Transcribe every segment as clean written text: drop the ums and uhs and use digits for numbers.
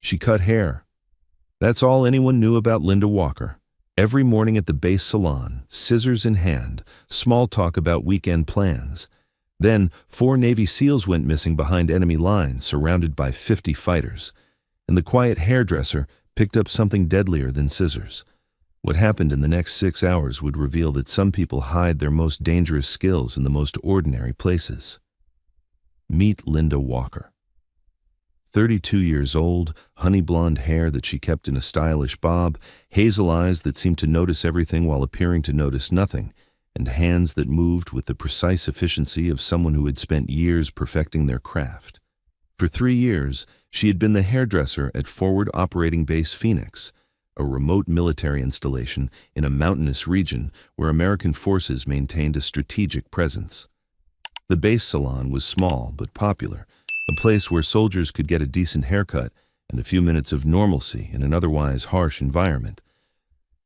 She cut hair. That's all anyone knew about Linda Walker. Every morning at the base salon, scissors in hand, small talk about weekend plans. Then 4 Navy SEALs went missing behind enemy lines, surrounded by 50 fighters. And the quiet hairdresser picked up something deadlier than scissors. What happened in the next 6 hours would reveal that some people hide their most dangerous skills in the most ordinary places. Meet Linda Walker. 32 years old, honey blonde hair that she kept in a stylish bob, hazel eyes that seemed to notice everything while appearing to notice nothing, and hands that moved with the precise efficiency of someone who had spent years perfecting their craft. For 3 years, she had been the hairdresser at Forward Operating Base Phoenix, a remote military installation in a mountainous region where American forces maintained a strategic presence. The base salon was small but popular, a place where soldiers could get a decent haircut and a few minutes of normalcy in an otherwise harsh environment.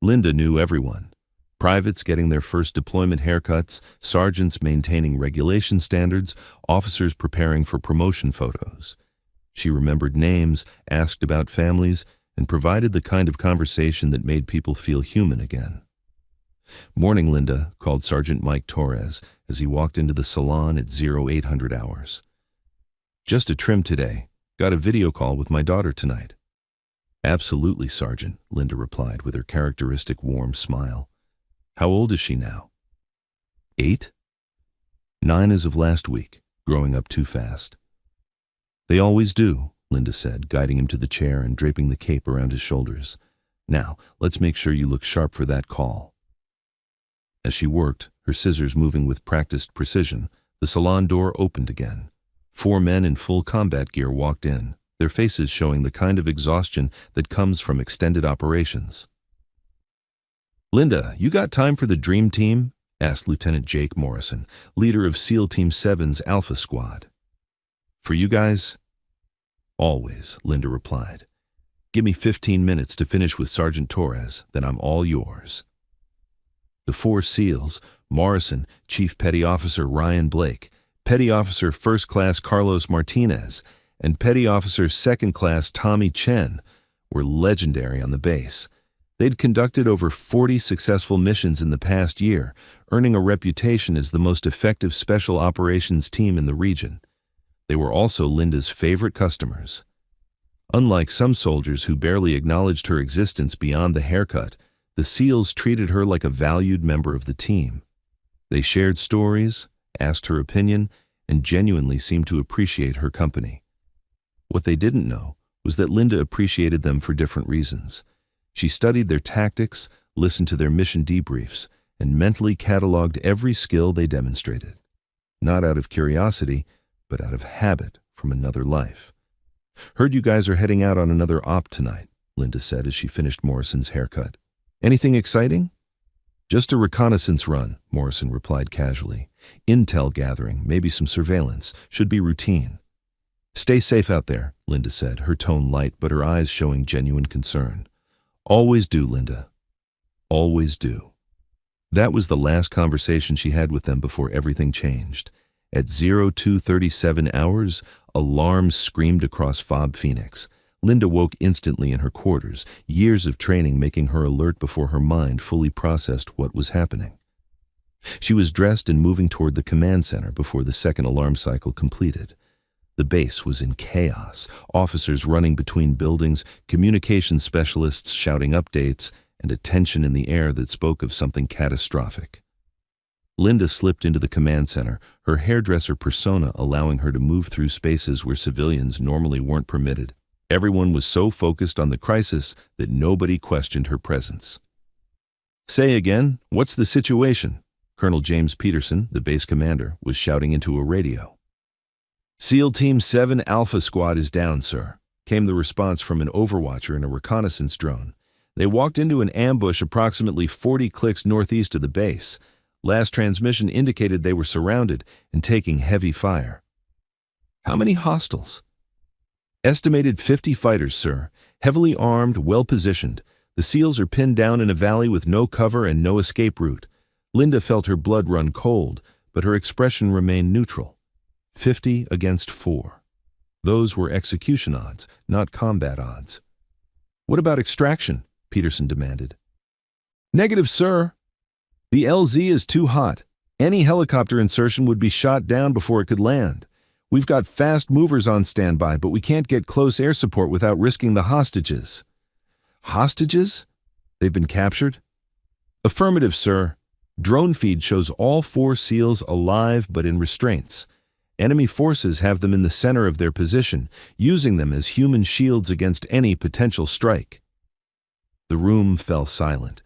Linda knew everyone. Privates getting their first deployment haircuts, sergeants maintaining regulation standards, officers preparing for promotion photos. She remembered names, asked about families, and provided the kind of conversation that made people feel human again. "Morning, Linda," called Sergeant Mike Torres as he walked into the salon at 0800 hours. "Just a trim today. Got a video call with my daughter tonight." "Absolutely, Sergeant," Linda replied with her characteristic warm smile. "How old is she now?" 8? 9 as of last week, growing up too fast." "They always do," Linda said, guiding him to the chair and draping the cape around his shoulders. "Now, let's make sure you look sharp for that call." As she worked, her scissors moving with practiced precision, the salon door opened again. 4 men in full combat gear walked in, their faces showing the kind of exhaustion that comes from extended operations. "Linda, you got time for the Dream Team?" asked Lieutenant Jake Morrison, leader of SEAL Team 7's Alpha Squad. "For you guys?" "Always," Linda replied. "Give me 15 minutes to finish with Sergeant Torres, then I'm all yours." The 4 SEALs, Morrison, Chief Petty Officer Ryan Blake, Petty Officer First Class Carlos Martinez, and Petty Officer Second Class Tommy Chen, were legendary on the base. They'd conducted over 40 successful missions in the past year, earning a reputation as the most effective special operations team in the region. They were also Linda's favorite customers. Unlike some soldiers who barely acknowledged her existence beyond the haircut, the SEALs treated her like a valued member of the team. They shared stories, asked her opinion, and genuinely seemed to appreciate her company. What they didn't know was that Linda appreciated them for different reasons. She studied their tactics, listened to their mission debriefs, and mentally cataloged every skill they demonstrated. Not out of curiosity, but out of habit from another life. "Heard you guys are heading out on another op tonight," Linda said as she finished Morrison's haircut. "Anything exciting?" "Just a reconnaissance run," Morrison replied casually. "Intel gathering, maybe some surveillance. Should be routine." "Stay safe out there," Linda said, her tone light but her eyes showing genuine concern. "Always do, Linda. Always do." That was the last conversation she had with them before everything changed. At 0237 hours, alarms screamed across FOB Phoenix. Linda woke instantly in her quarters, years of training making her alert before her mind fully processed what was happening. She was dressed and moving toward the command center before the second alarm cycle completed. The base was in chaos, officers running between buildings, communications specialists shouting updates, and a tension in the air that spoke of something catastrophic. Linda slipped into the command center, her hairdresser persona allowing her to move through spaces where civilians normally weren't permitted. Everyone was so focused on the crisis that nobody questioned her presence. "Say again, what's the situation?" Colonel James Peterson, the base commander, was shouting into a radio. "SEAL Team 7 Alpha Squad is down, sir," came the response from an overwatcher in a reconnaissance drone. "They walked into an ambush approximately 40 clicks northeast of the base. Last transmission indicated they were surrounded and taking heavy fire." "How many hostiles?" "Estimated 50 fighters, sir. Heavily armed, well-positioned. The SEALs are pinned down in a valley with no cover and no escape route." Linda felt her blood run cold, but her expression remained neutral. 50 against 4. Those were execution odds, not combat odds. "What about extraction?" Peterson demanded. "Negative, sir. The LZ is too hot. Any helicopter insertion would be shot down before it could land. We've got fast movers on standby, but we can't get close air support without risking the hostages." "Hostages? They've been captured?" "Affirmative, sir. Drone feed shows all 4 SEALs alive but in restraints. Enemy forces have them in the center of their position, using them as human shields against any potential strike." The room fell silent.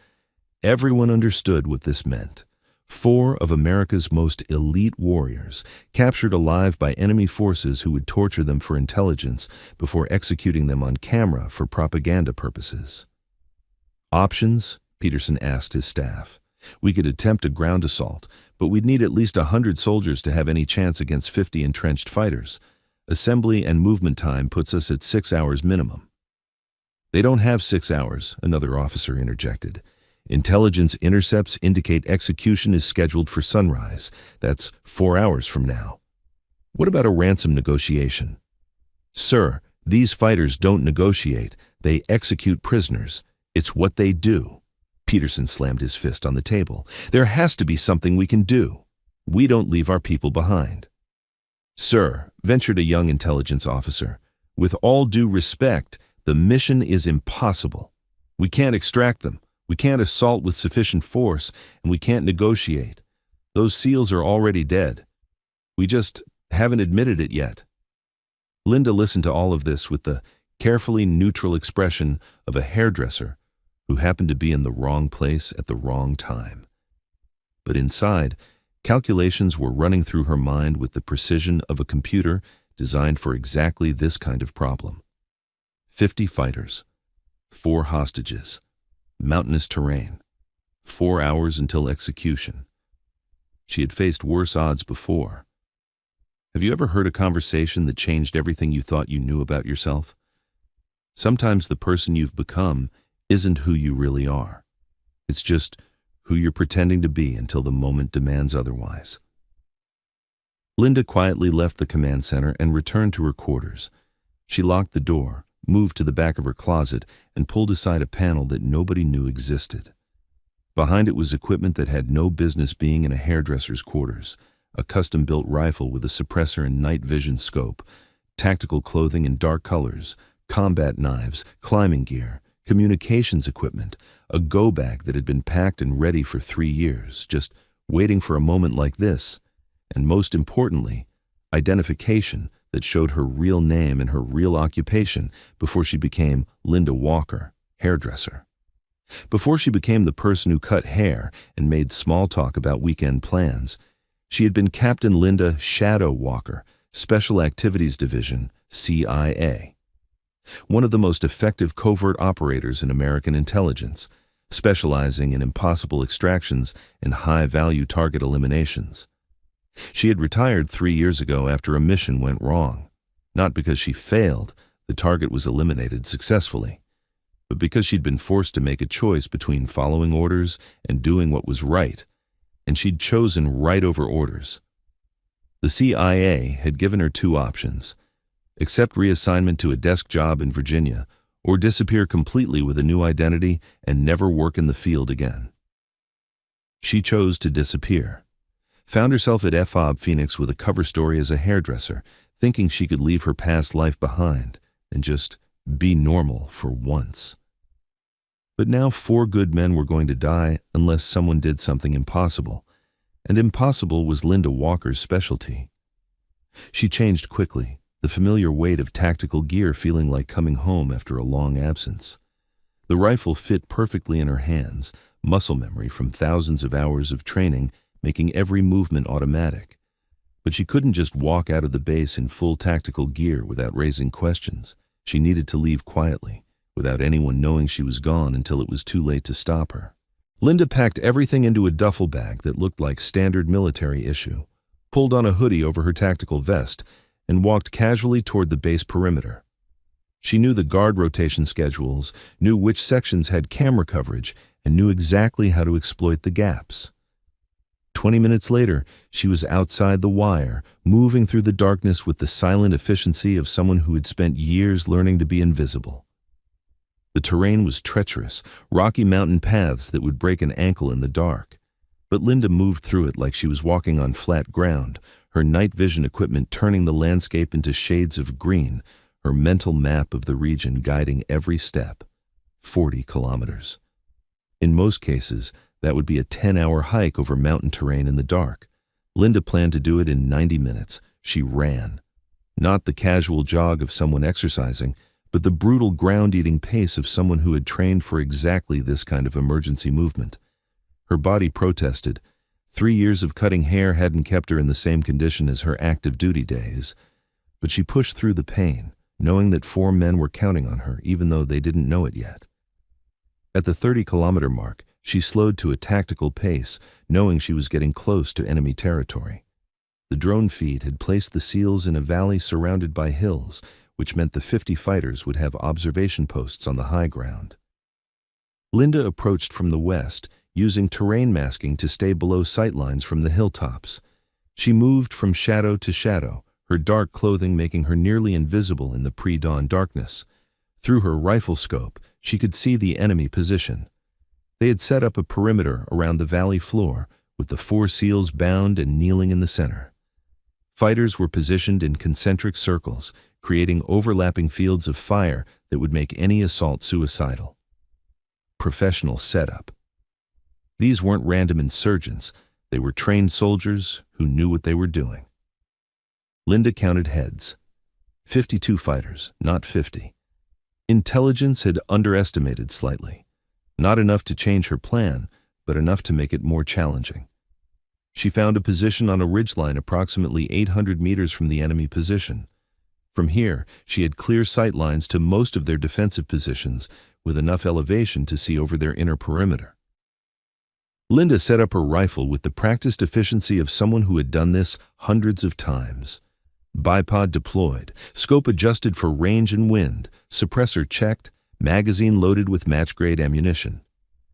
Everyone understood what this meant. 4 of America's most elite warriors, captured alive by enemy forces who would torture them for intelligence before executing them on camera for propaganda purposes. "Options?" Peterson asked his staff. "We could attempt a ground assault, but we'd need at least 100 soldiers to have any chance against 50 entrenched fighters. Assembly and movement time puts us at 6 hours minimum." "They don't have 6 hours," another officer interjected. "Intelligence intercepts indicate execution is scheduled for sunrise. That's 4 hours from now." "What about a ransom negotiation?" "Sir, these fighters don't negotiate. They execute prisoners. It's what they do." Peterson slammed his fist on the table. "There has to be something we can do. We don't leave our people behind." "Sir," ventured a young intelligence officer, "with all due respect, the mission is impossible. We can't extract them. We can't assault with sufficient force, and we can't negotiate. Those SEALs are already dead. We just haven't admitted it yet." Linda listened to all of this with the carefully neutral expression of a hairdresser who happened to be in the wrong place at the wrong time. But inside, calculations were running through her mind with the precision of a computer designed for exactly this kind of problem. 50 fighters, 4 hostages, mountainous terrain, 4 hours until execution. She had faced worse odds before. Have you ever heard a conversation that changed everything you thought you knew about yourself? Sometimes the person you've become isn't who you really are. It's just who you're pretending to be until the moment demands otherwise. Linda quietly left the command center and returned to her quarters. She locked the door, moved to the back of her closet, and pulled aside a panel that nobody knew existed. Behind it was equipment that had no business being in a hairdresser's quarters: a custom-built rifle with a suppressor and night vision scope, tactical clothing in dark colors, combat knives, climbing gear, communications equipment, a go bag that had been packed and ready for 3 years, just waiting for a moment like this, and most importantly, identification that showed her real name and her real occupation before she became Linda Walker, hairdresser. Before she became the person who cut hair and made small talk about weekend plans, she had been Captain Linda Shadow Walker, Special Activities Division, CIA. One of the most effective covert operators in American intelligence, specializing in impossible extractions and high-value target eliminations. She had retired 3 years ago after a mission went wrong. Not because she failed, the target was eliminated successfully, but because she'd been forced to make a choice between following orders and doing what was right, and she'd chosen right over orders. The CIA had given her 2 options: accept reassignment to a desk job in Virginia, or disappear completely with a new identity and never work in the field again. She chose to disappear. Found herself at FOB Phoenix with a cover story as a hairdresser, thinking she could leave her past life behind and just be normal for once. But now 4 good men were going to die unless someone did something impossible, and impossible was Linda Walker's specialty. She changed quickly, the familiar weight of tactical gear feeling like coming home after a long absence. The rifle fit perfectly in her hands, muscle memory from thousands of hours of training making every movement automatic. But she couldn't just walk out of the base in full tactical gear without raising questions. She needed to leave quietly, without anyone knowing she was gone until it was too late to stop her. Linda packed everything into a duffel bag that looked like standard military issue, pulled on a hoodie over her tactical vest, and walked casually toward the base perimeter. She knew the guard rotation schedules, knew which sections had camera coverage, and knew exactly how to exploit the gaps. 20 minutes later, she was outside the wire, moving through the darkness with the silent efficiency of someone who had spent years learning to be invisible. The terrain was treacherous, rocky mountain paths that would break an ankle in the dark. But Linda moved through it like she was walking on flat ground, her night vision equipment turning the landscape into shades of green, her mental map of the region guiding every step. 40 kilometers. In most cases, that would be a 10-hour hike over mountain terrain in the dark. Linda planned to do it in 90 minutes. She ran. Not the casual jog of someone exercising, but the brutal ground-eating pace of someone who had trained for exactly this kind of emergency movement. Her body protested. 3 years of cutting hair hadn't kept her in the same condition as her active duty days. But she pushed through the pain, knowing that 4 men were counting on her, even though they didn't know it yet. At the 30-kilometer mark, she slowed to a tactical pace, knowing she was getting close to enemy territory. The drone feed had placed the SEALs in a valley surrounded by hills, which meant the 50 fighters would have observation posts on the high ground. Linda approached from the west, using terrain masking to stay below sight lines from the hilltops. She moved from shadow to shadow, her dark clothing making her nearly invisible in the pre-dawn darkness. Through her rifle scope, she could see the enemy position. They had set up a perimeter around the valley floor, with the 4 SEALs bound and kneeling in the center. Fighters were positioned in concentric circles, creating overlapping fields of fire that would make any assault suicidal. Professional setup. These weren't random insurgents, they were trained soldiers who knew what they were doing. Linda counted heads. 52 fighters, not 50. Intelligence had underestimated slightly. Not enough to change her plan, but enough to make it more challenging. She found a position on a ridgeline approximately 800 meters from the enemy position. From here, she had clear sight lines to most of their defensive positions, with enough elevation to see over their inner perimeter. Linda set up her rifle with the practiced efficiency of someone who had done this hundreds of times. Bipod deployed, scope adjusted for range and wind, suppressor checked, magazine loaded with match-grade ammunition.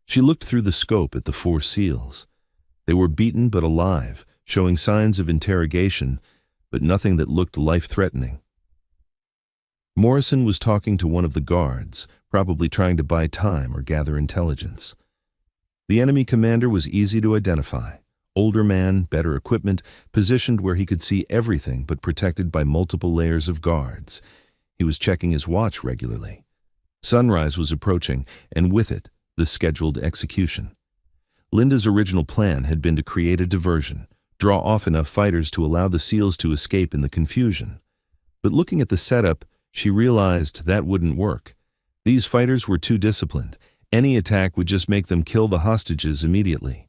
She looked through the scope at the 4 SEALs. They were beaten but alive, showing signs of interrogation, but nothing that looked life-threatening. Morrison was talking to one of the guards, probably trying to buy time or gather intelligence. The enemy commander was easy to identify. Older man, better equipment, positioned where he could see everything but protected by multiple layers of guards. He was checking his watch regularly. Sunrise was approaching, and with it, the scheduled execution. Linda's original plan had been to create a diversion, draw off enough fighters to allow the SEALs to escape in the confusion. But looking at the setup, she realized that wouldn't work. These fighters were too disciplined. Any attack would just make them kill the hostages immediately.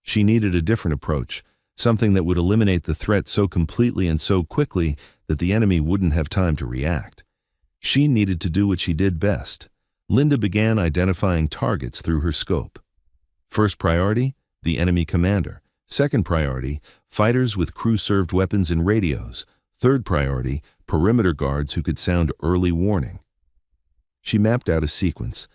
She needed a different approach, something that would eliminate the threat so completely and so quickly that the enemy wouldn't have time to react. She needed to do what she did best. Linda began identifying targets through her scope. First priority, the enemy commander. Second priority, fighters with crew-served weapons and radios. Third priority, perimeter guards who could sound early warning. She mapped out a sequence.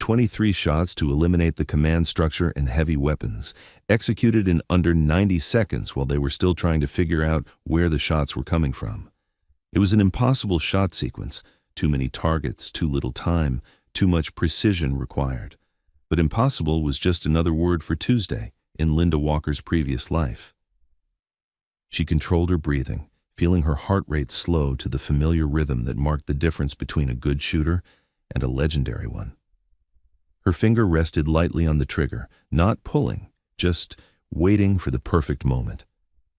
23 shots to eliminate the command structure and heavy weapons, executed in under 90 seconds while they were still trying to figure out where the shots were coming from. It was an impossible shot sequence. Too many targets, too little time, too much precision required. But impossible was just another word for Tuesday in Linda Walker's previous life. She controlled her breathing, feeling her heart rate slow to the familiar rhythm that marked the difference between a good shooter and a legendary one. Her finger rested lightly on the trigger, not pulling, just waiting for the perfect moment.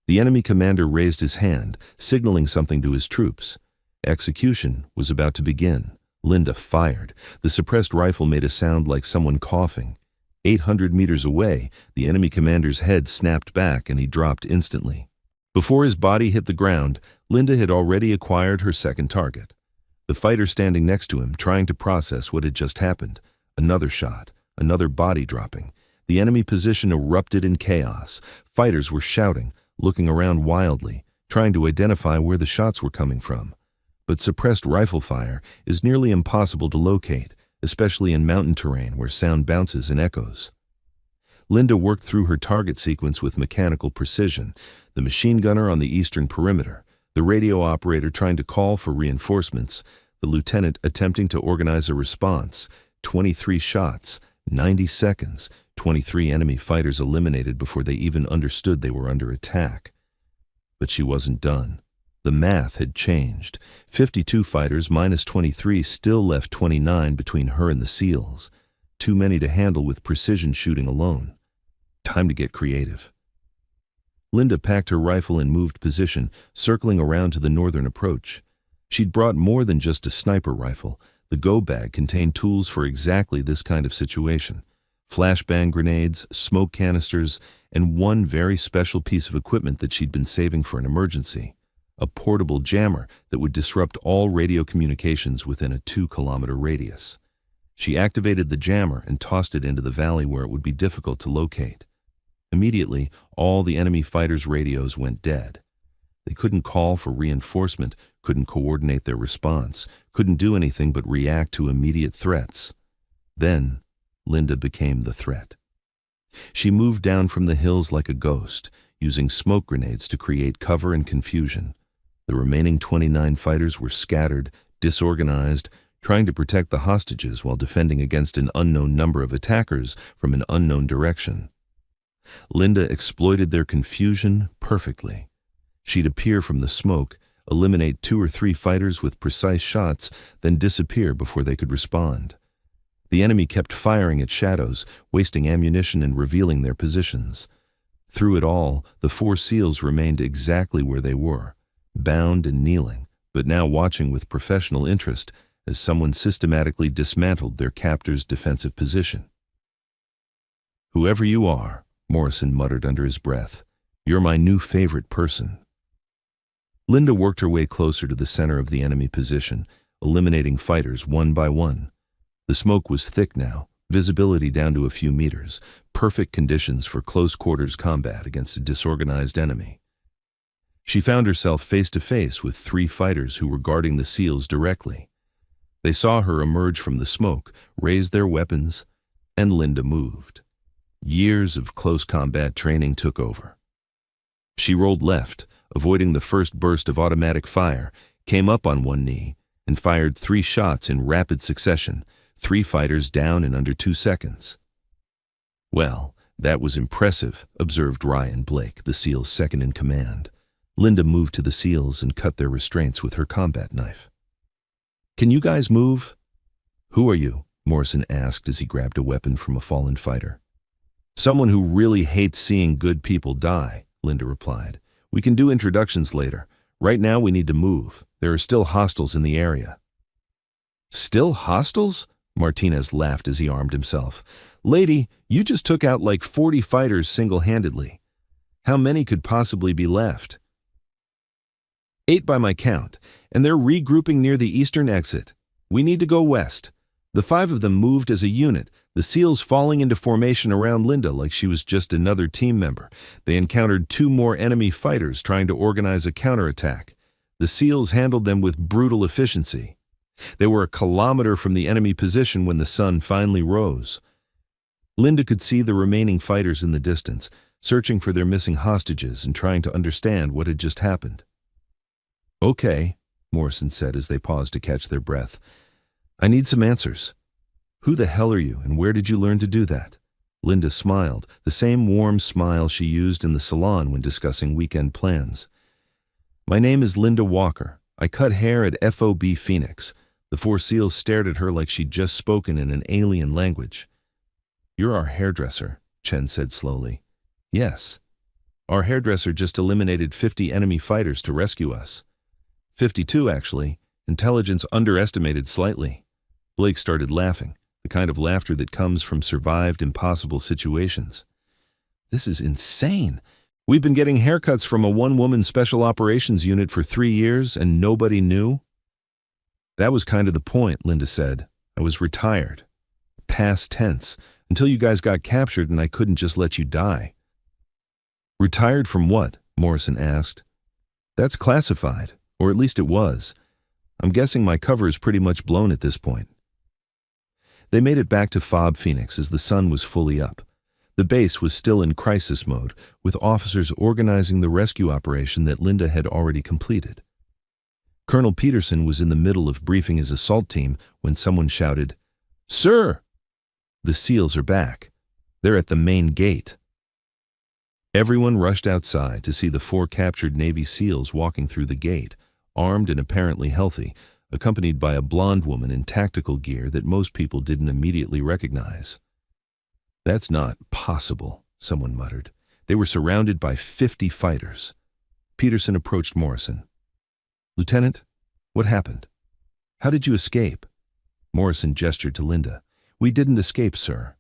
The enemy commander raised his hand, signaling something to his troops. Execution was about to begin. Linda fired. The suppressed rifle made a sound like someone coughing. 800 meters away, the enemy commander's head snapped back and he dropped instantly. Before his body hit the ground, Linda had already acquired her second target. The fighter standing next to him, trying to process what had just happened. Another shot, another body dropping. The enemy position erupted in chaos. Fighters were shouting, looking around wildly, trying to identify where the shots were coming from. But suppressed rifle fire is nearly impossible to locate, especially in mountain terrain where sound bounces and echoes. Linda worked through her target sequence with mechanical precision, the machine gunner on the eastern perimeter, the radio operator trying to call for reinforcements, the lieutenant attempting to organize a response. 23 shots, 90 seconds, 23 enemy fighters eliminated before they even understood they were under attack. But she wasn't done. The math had changed. 52 fighters minus 23 still left 29 between her and the SEALs. Too many to handle with precision shooting alone. Time to get creative. Linda packed her rifle in moved position, circling around to the northern approach. She'd brought more than just a sniper rifle. The go bag contained tools for exactly this kind of situation. Flashbang grenades, smoke canisters, and one very special piece of equipment that she'd been saving for an emergency. A portable jammer that would disrupt all radio communications within a 2-kilometer radius. She activated the jammer and tossed it into the valley where it would be difficult to locate. Immediately, all the enemy fighters' radios went dead. They couldn't call for reinforcement, couldn't coordinate their response, couldn't do anything but react to immediate threats. Then, Linda became the threat. She moved down from the hills like a ghost, using smoke grenades to create cover and confusion. The remaining 29 fighters were scattered, disorganized, trying to protect the hostages while defending against an unknown number of attackers from an unknown direction. Linda exploited their confusion perfectly. She'd appear from the smoke, eliminate 2 or 3 fighters with precise shots, then disappear before they could respond. The enemy kept firing at shadows, wasting ammunition and revealing their positions. Through it all, the 4 SEALs remained exactly where they were, bound and kneeling, but now watching with professional interest as someone systematically dismantled their captor's defensive position. "Whoever you are," Morrison muttered under his breath, "you're my new favorite person." Linda worked her way closer to the center of the enemy position, eliminating fighters one by one. The smoke was thick now, visibility down to a few meters, perfect conditions for close-quarters combat against a disorganized enemy. She found herself face to face with 3 fighters who were guarding the SEALs directly. They saw her emerge from the smoke, raise their weapons, and Linda moved. Years of close combat training took over. She rolled left, avoiding the first burst of automatic fire, came up on one knee, and fired 3 shots in rapid succession, 3 fighters down in under 2 seconds. "Well, that was impressive," observed Ryan Blake, the SEAL's second in command. Linda moved to the SEALs and cut their restraints with her combat knife. "Can you guys move?" "Who are you?" Morrison asked as he grabbed a weapon from a fallen fighter. "Someone who really hates seeing good people die," Linda replied. "We can do introductions later. Right now we need to move. There are still hostiles in the area." "Still hostiles?" Martinez laughed as he armed himself. "Lady, you just took out like 40 fighters single-handedly. How many could possibly be left?" 8 by my count, and they're regrouping near the eastern exit. We need to go west. The 5 of them moved as a unit, the SEALs falling into formation around Linda like she was just another team member. They encountered 2 more enemy fighters trying to organize a counterattack. The SEALs handled them with brutal efficiency. They were a kilometer from the enemy position when the sun finally rose. Linda could see the remaining fighters in the distance, searching for their missing hostages and trying to understand what had just happened. "Okay," Morrison said as they paused to catch their breath. "I need some answers. Who the hell are you, and where did you learn to do that?" Linda smiled, the same warm smile she used in the salon when discussing weekend plans. "My name is Linda Walker. I cut hair at FOB Phoenix." The 4 SEALs stared at her like she'd just spoken in an alien language. "You're our hairdresser," Chen said slowly. "Yes. Our hairdresser just eliminated 50 enemy fighters to rescue us. 52, actually. Intelligence underestimated slightly." Blake started laughing, the kind of laughter that comes from survived impossible situations. "This is insane. We've been getting haircuts from a 1-woman special operations unit for 3 years, and nobody knew?" "That was kind of the point," Linda said. "I was retired. Past tense, until you guys got captured and I couldn't just let you die." "Retired from what?" Morrison asked. "That's classified, or at least it was. I'm guessing my cover is pretty much blown at this point." They made it back to FOB Phoenix as the sun was fully up. The base was still in crisis mode, with officers organizing the rescue operation that Linda had already completed. Colonel Peterson was in the middle of briefing his assault team when someone shouted, "Sir! The SEALs are back. They're at the main gate." Everyone rushed outside to see the 4 captured Navy SEALs walking through the gate, armed and apparently healthy, accompanied by a blonde woman in tactical gear that most people didn't immediately recognize. "That's not possible," someone muttered. They were surrounded by 50 fighters. Peterson approached Morrison. "Lieutenant, what happened? How did you escape?" Morrison gestured to Linda. "We didn't escape, sir.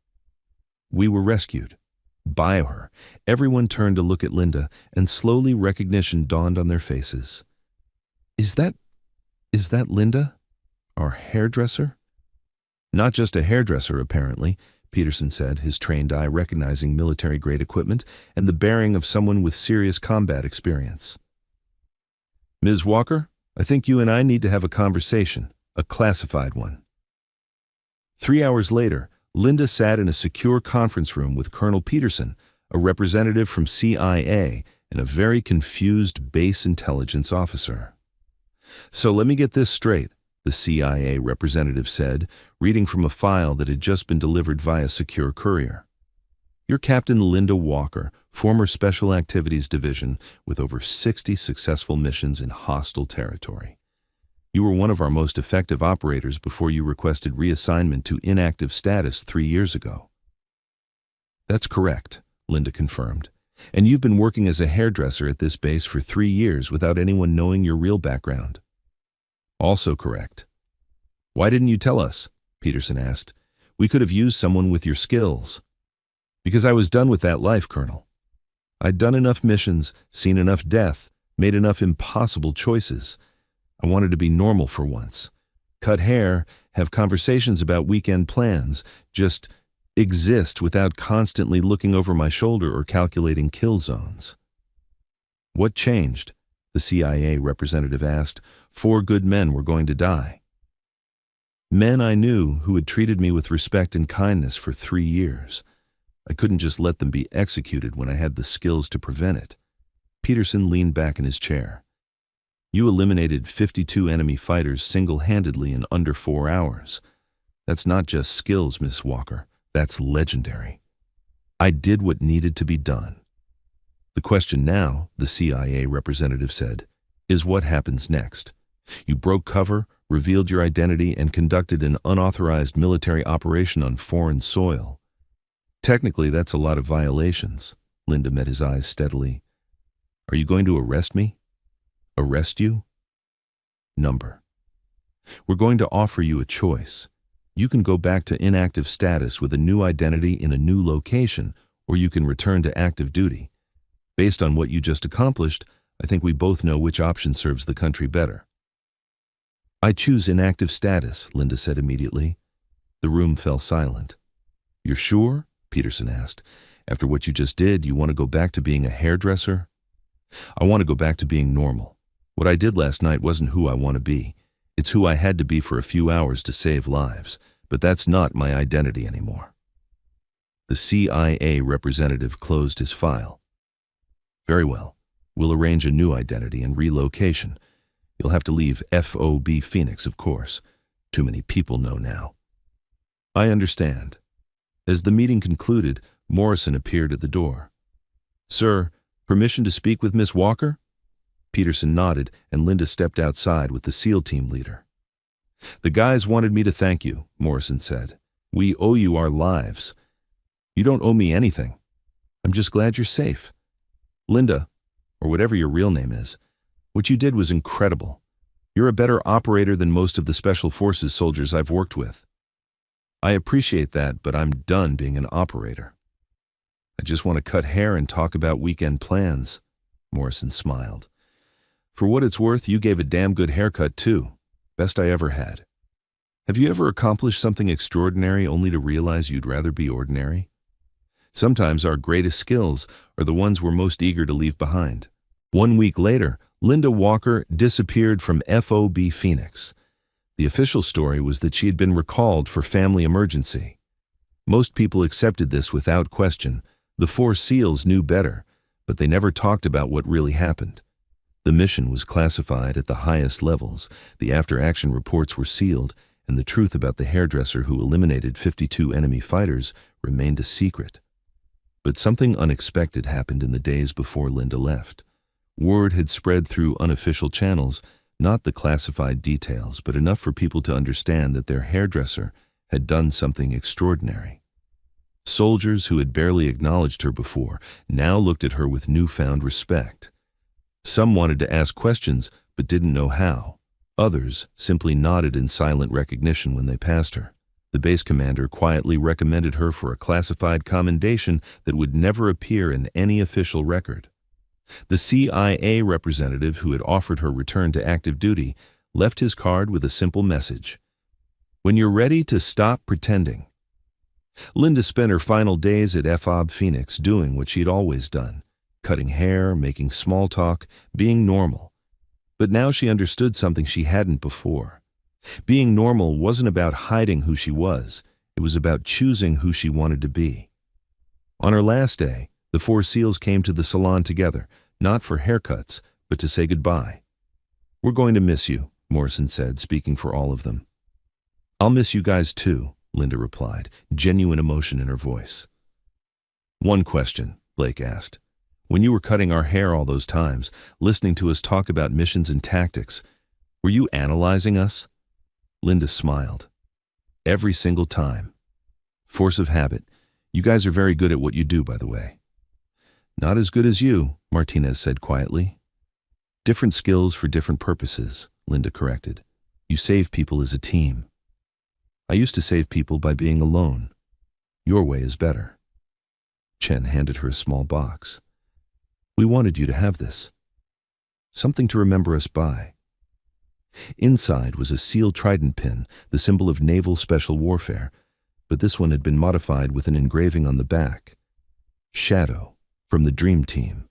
We were rescued. By her." Everyone turned to look at Linda, and slowly recognition dawned on their faces. Is that Linda? Our hairdresser?" "Not just a hairdresser, apparently," Peterson said, his trained eye recognizing military-grade equipment and the bearing of someone with serious combat experience. "Ms. Walker, I think you and I need to have a conversation, a classified one." 3 hours later, Linda sat in a secure conference room with Colonel Peterson, a representative from CIA, and a very confused base intelligence officer. "So let me get this straight," the CIA representative said, reading from a file that had just been delivered via secure courier. "You're Captain Linda Walker, former Special Activities Division, with over 60 successful missions in hostile territory. You were one of our most effective operators before you requested reassignment to inactive status 3 years ago." "That's correct," Linda confirmed. "And you've been working as a hairdresser at this base for 3 years without anyone knowing your real background." "Also correct." "Why didn't you tell us?" Peterson asked. "We could have used someone with your skills." "Because I was done with that life, Colonel. I'd done enough missions, seen enough death, made enough impossible choices. I wanted to be normal for once. Cut hair, have conversations about weekend plans, just exist without constantly looking over my shoulder or calculating kill zones." "What changed?" the CIA representative asked. 4 good men were going to die. Men I knew who had treated me with respect and kindness for 3 years. I couldn't just let them be executed when I had the skills to prevent it. Peterson leaned back in his chair. "You eliminated 52 enemy fighters single-handedly in under 4 hours. That's not just skills, Miss Walker. That's legendary. I did what needed to be done. The question now," the CIA representative said, "is what happens next. You broke cover, revealed your identity, and conducted an unauthorized military operation on foreign soil. Technically, that's a lot of violations." Linda met his eyes steadily. "Are you going to arrest me?" "Arrest you?" "Number. We're going to offer you a choice. You can go back to inactive status with a new identity in a new location, or you can return to active duty. Based on what you just accomplished, I think we both know which option serves the country better." "I choose inactive status," Linda said immediately. The room fell silent. "You're sure?" Peterson asked. "After what you just did, you want to go back to being a hairdresser?" "I want to go back to being normal. What I did last night wasn't who I want to be. It's who I had to be for a few hours to save lives, but that's not my identity anymore." The CIA representative closed his file. "Very well. We'll arrange a new identity and relocation. You'll have to leave FOB Phoenix, of course. Too many people know now." "I understand." As the meeting concluded, Morrison appeared at the door. "Sir, permission to speak with Miss Walker?" Peterson nodded, and Linda stepped outside with the SEAL team leader. "The guys wanted me to thank you," Morrison said. "We owe you our lives." "You don't owe me anything. I'm just glad you're safe. Linda, or whatever your real name is, what you did was incredible. You're a better operator than most of the Special Forces soldiers I've worked with." "I appreciate that, but I'm done being an operator. I just want to cut hair and talk about weekend plans." Morrison smiled. "For what it's worth, you gave a damn good haircut too. Best I ever had. Have you ever accomplished something extraordinary only to realize you'd rather be ordinary? Sometimes our greatest skills are the ones we're most eager to leave behind." 1 week later, Linda Walker disappeared from FOB Phoenix. The official story was that she had been recalled for family emergency. Most people accepted this without question. The four SEALs knew better, but they never talked about what really happened. The mission was classified at the highest levels, the after-action reports were sealed, and the truth about the hairdresser who eliminated 52 enemy fighters remained a secret. But something unexpected happened in the days before Linda left. Word had spread through unofficial channels, not the classified details, but enough for people to understand that their hairdresser had done something extraordinary. Soldiers who had barely acknowledged her before now looked at her with newfound respect. Some wanted to ask questions but didn't know how. Others simply nodded in silent recognition when they passed her. The base commander quietly recommended her for a classified commendation that would never appear in any official record. The CIA representative who had offered her return to active duty left his card with a simple message: "When you're ready to stop pretending." Linda spent her final days at FOB Phoenix doing what she'd always done: cutting hair, making small talk, being normal. But now she understood something she hadn't before. Being normal wasn't about hiding who she was, it was about choosing who she wanted to be. On her last day, the four SEALs came to the salon together, not for haircuts, but to say goodbye. "We're going to miss you," Morrison said, speaking for all of them. "I'll miss you guys too," Linda replied, genuine emotion in her voice. "One question," Blake asked. "When you were cutting our hair all those times, listening to us talk about missions and tactics, were you analyzing us?" Linda smiled. "Every single time. Force of habit. You guys are very good at what you do, by the way." "Not as good as you," Martinez said quietly. "Different skills for different purposes," Linda corrected. "You save people as a team. I used to save people by being alone. Your way is better." Chen handed her a small box. "We wanted you to have this. Something to remember us by." Inside was a SEAL trident pin, the symbol of naval special warfare, but this one had been modified with an engraving on the back. "Shadow, from the Dream Team."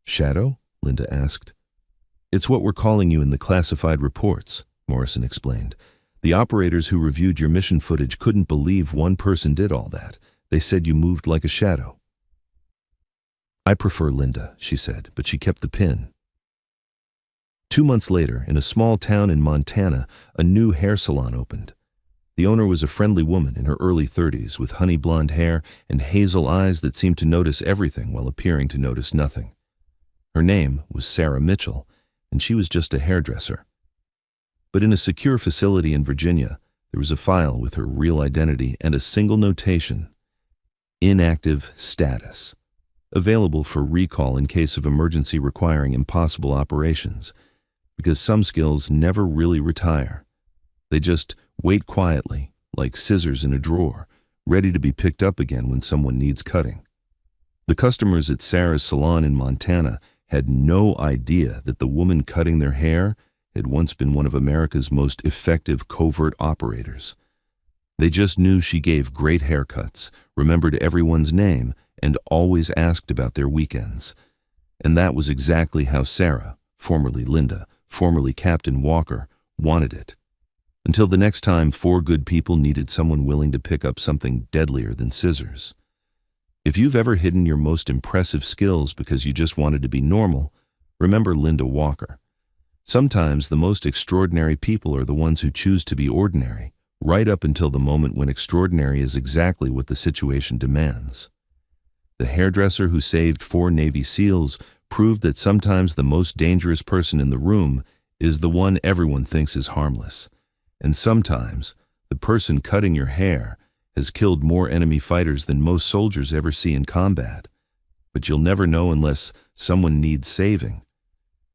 "Shadow?" Linda asked. "It's what we're calling you in the classified reports," Morrison explained. "The operators who reviewed your mission footage couldn't believe one person did all that. They said you moved like a shadow." "I prefer Linda," she said, but she kept the pin. 2 months later, in a small town in Montana, a new hair salon opened. The owner was a friendly woman in her early 30s with honey blonde hair and hazel eyes that seemed to notice everything while appearing to notice nothing. Her name was Sarah Mitchell, and she was just a hairdresser. But in a secure facility in Virginia, there was a file with her real identity and a single notation: inactive status, available for recall in case of emergency requiring impossible operations, because some skills never really retire. They just wait quietly, like scissors in a drawer, ready to be picked up again when someone needs cutting. The customers at Sarah's salon in Montana had no idea that the woman cutting their hair had once been one of America's most effective covert operators. They just knew she gave great haircuts, remembered everyone's name, and always asked about their weekends. And that was exactly how Sarah, formerly Linda, formerly Captain Walker, wanted it. Until the next time 4 good people needed someone willing to pick up something deadlier than scissors. If you've ever hidden your most impressive skills because you just wanted to be normal, remember Linda Walker. Sometimes the most extraordinary people are the ones who choose to be ordinary, right up until the moment when extraordinary is exactly what the situation demands. The hairdresser who saved 4 Navy SEALs proved that sometimes the most dangerous person in the room is the one everyone thinks is harmless. And sometimes the person cutting your hair has killed more enemy fighters than most soldiers ever see in combat. But you'll never know unless someone needs saving.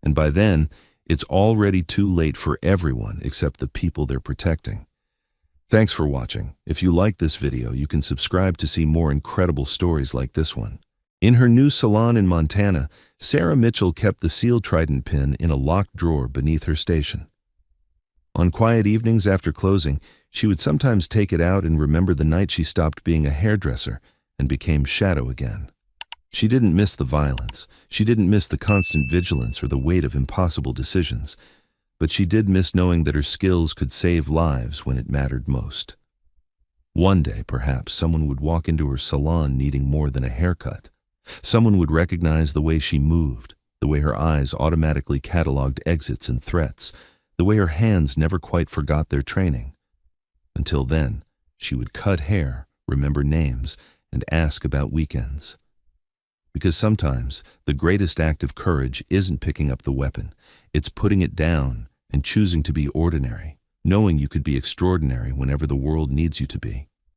And by then, it's already too late for everyone except the people they're protecting. Thanks for watching. If you like this video, you can subscribe to see more incredible stories like this one. In her new salon in Montana, Sarah Mitchell kept the SEAL trident pin in a locked drawer beneath her station. On quiet evenings after closing, she would sometimes take it out and remember the night she stopped being a hairdresser and became Shadow again. She didn't miss the violence. She didn't miss the constant vigilance or the weight of impossible decisions. But she did miss knowing that her skills could save lives when it mattered most. One day, perhaps, someone would walk into her salon needing more than a haircut. Someone would recognize the way she moved, the way her eyes automatically cataloged exits and threats, the way her hands never quite forgot their training. Until then, she would cut hair, remember names, and ask about weekends. Because sometimes the greatest act of courage isn't picking up the weapon, it's putting it down and choosing to be ordinary, knowing you could be extraordinary whenever the world needs you to be.